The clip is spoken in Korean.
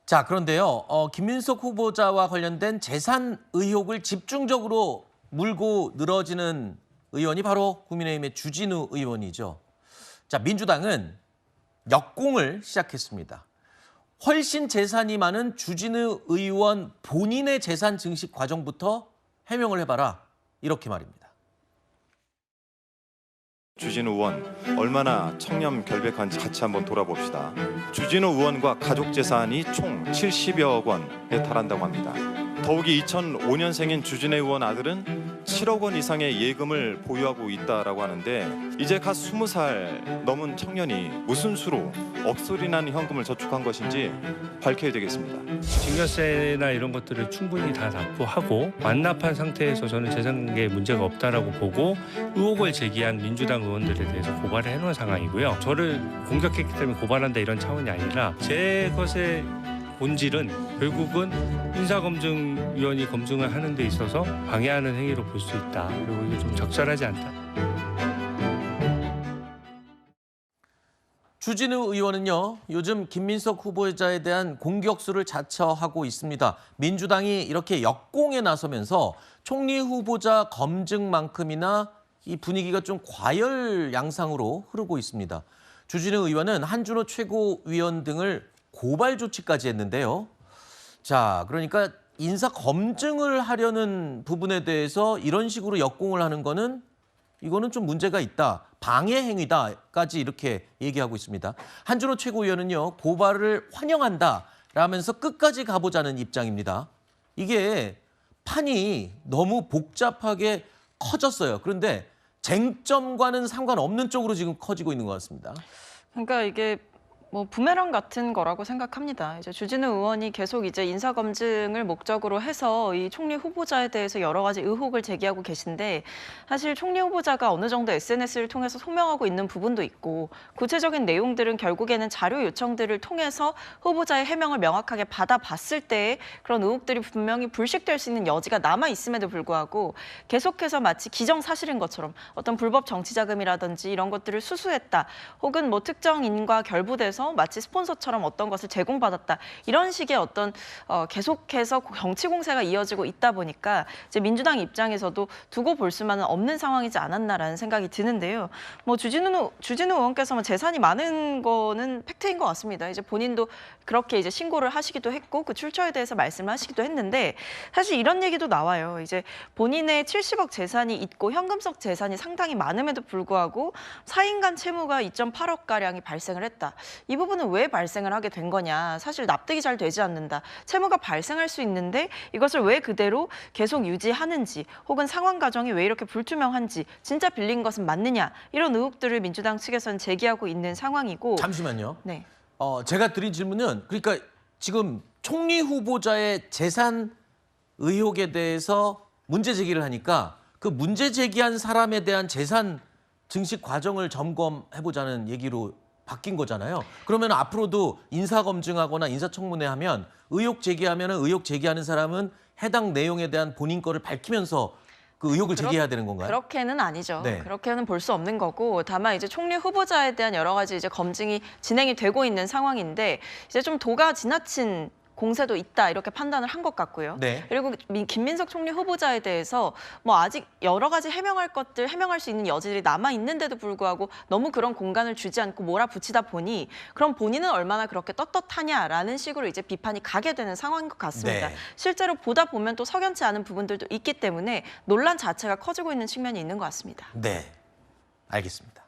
자, 그런데요. 김민석 후보자와 관련된 재산 의혹을 집중적으로 물고 늘어지는 의원이 바로 국민의힘의 주진우 의원이죠. 자, 민주당은 역공을 시작했습니다. 훨씬 재산이 많은 주진우 의원 본인의 재산 증식 과정부터 해명을 해봐라. 이렇게 말입니다. 주진우 의원 얼마나 청렴 결백한지 같이 한번 돌아봅시다. 주진우 의원과 가족 재산이 총 70여 원에 달한다고 합니다. 더욱이 2005년생인 주진우 의원 아들은 7억 원 이상의 예금을 보유하고 있다라고 하는데 이제 갓 20살 넘은 청년이 무슨 수로 억소리 나는 현금을 저축한 것인지 밝혀야 되겠습니다. 증여세나 이런 것들을 충분히 다 납부하고 완납한 상태에서 저는 재산계에 문제가 없다라고 보고 의혹을 제기한 민주당 의원들에 대해서 고발을 해놓은 상황이고요. 저를 공격했기 때문에 고발한다 이런 차원이 아니라 제 것의 본질은 결국은 인사검증위원이 검증을 하는 데 있어서 방해하는 행위로 볼 수 있다. 그리고 이게 좀 적절하지 않다. 주진우 의원은요, 요즘 김민석 후보자에 대한 공격수를 자처하고 있습니다. 민주당이 이렇게 역공에 나서면서 총리 후보자 검증만큼이나 이 분위기가 좀 과열 양상으로 흐르고 있습니다. 주진우 의원은 한준호 최고위원 등을 고발 조치까지 했는데요. 자, 그러니까 인사 검증을 하려는 부분에 대해서 이런 식으로 역공을 하는 거는 이거는 좀 문제가 있다. 방해 행위다까지 이렇게 얘기하고 있습니다. 한준호 최고위원은요, 고발을 환영한다 라면서 끝까지 가보자는 입장입니다. 이게 판이 너무 복잡하게 커졌어요. 그런데 쟁점과는 상관없는 쪽으로 지금 커지고 있는 것 같습니다. 그러니까 이게 뭐 부메랑 같은 거라고 생각합니다. 이제 주진우 의원이 계속 이제 인사 검증을 목적으로 해서 이 총리 후보자에 대해서 여러 가지 의혹을 제기하고 계신데 사실 총리 후보자가 어느 정도 SNS를 통해서 소명하고 있는 부분도 있고 구체적인 내용들은 결국에는 자료 요청들을 통해서 후보자의 해명을 명확하게 받아봤을 때 그런 의혹들이 분명히 불식될 수 있는 여지가 남아 있음에도 불구하고 계속해서 마치 기정사실인 것처럼 어떤 불법 정치 자금이라든지 이런 것들을 수수했다 혹은 뭐 특정인과 결부돼서 마치 스폰서처럼 어떤 것을 제공받았다 이런 식의 어떤 계속해서 정치 공세가 이어지고 있다 보니까 이제 민주당 입장에서도 두고 볼 수만은 없는 상황이지 않았나라는 생각이 드는데요. 뭐 주진우 의원께서 뭐 재산이 많은 거는 팩트인 것 같습니다. 이제 본인도 그렇게 이제 신고를 하시기도 했고 그 출처에 대해서 말씀을 하시기도 했는데 사실 이런 얘기도 나와요. 이제 본인의 70억 재산이 있고 현금성 재산이 상당히 많음에도 불구하고 사인간 채무가 2.8억 가량이 발생을 했다. 이 부분은 왜 발생을 하게 된 거냐. 사실 납득이 잘 되지 않는다. 채무가 발생할 수 있는데 이것을 왜 그대로 계속 유지하는지 혹은 상환 과정이 왜 이렇게 불투명한지 진짜 빌린 것은 맞느냐. 이런 의혹들을 민주당 측에서는 제기하고 있는 상황이고. 잠시만요. 네. 제가 드린 질문은 그러니까 지금 총리 후보자의 재산 의혹에 대해서 문제 제기를 하니까 그 문제 제기한 사람에 대한 재산 증식 과정을 점검해보자는 얘기로 바뀐 거잖아요. 그러면 앞으로도 인사검증하거나 인사청문회 하면 의혹 제기하면 의혹 제기하는 사람은 해당 내용에 대한 본인 거를 밝히면서 그 의혹을 제기해야 되는 건가요? 그렇게는 아니죠. 네. 그렇게는 볼 수 없는 거고 다만 이제 총리 후보자에 대한 여러 가지 이제 검증이 진행이 되고 있는 상황인데 이제 좀 도가 지나친 공세도 있다 이렇게 판단을 한 것 같고요. 네. 그리고 김민석 총리 후보자에 대해서 뭐 아직 여러 가지 해명할 수 있는 여지들이 남아 있는데도 불구하고 너무 그런 공간을 주지 않고 몰아붙이다 보니 그럼 본인은 얼마나 그렇게 떳떳하냐라는 식으로 이제 비판이 가게 되는 상황인 것 같습니다. 네. 실제로 보다 보면 또 석연치 않은 부분들도 있기 때문에 논란 자체가 커지고 있는 측면이 있는 것 같습니다. 네, 알겠습니다.